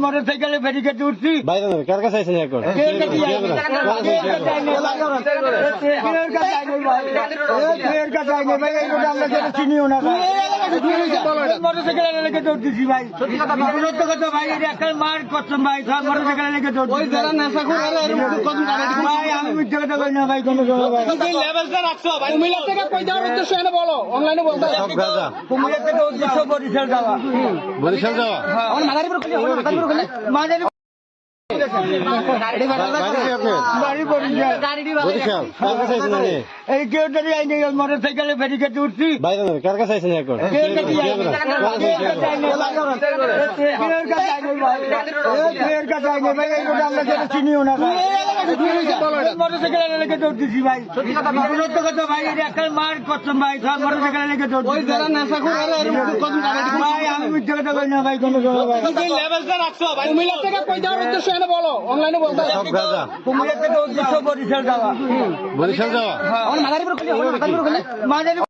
মোটরসাইকেলে ব্যারিকেড উঠছি কার কাছে আইছেন এখন? চিনিও না মোটরসাইকেল লেগে দৌড়তেছি ভাই ভাই একটা মার করছেন ভাই সব মোটরসাইকেল লেগে দৌড়ছি ভাই আমি মিথ্যে কথা কই না ভাই কোনো কুমিল্লা থেকে উদ্দেশ্য বরিশাল যাওয়া বরিশাল যাওয়া? মাঝারি মোটরসাইকেলে ব্যারিকেড উঠছি কার কাছে আইছেন এখন? চিনিও না মোটরসাইকেল লেগে দৌড়তেছি ভাই ভাই একটা মার করছেন ভাই সব মোটরসাইকেল লেগে দৌড়ছি ভাই আমি মিথ্যে কথা কই না ভাই কোনো কুমিল্লা থেকে উদ্দেশ্য বরিশাল যাওয়া বরিশাল যাওয়া? মাঝারি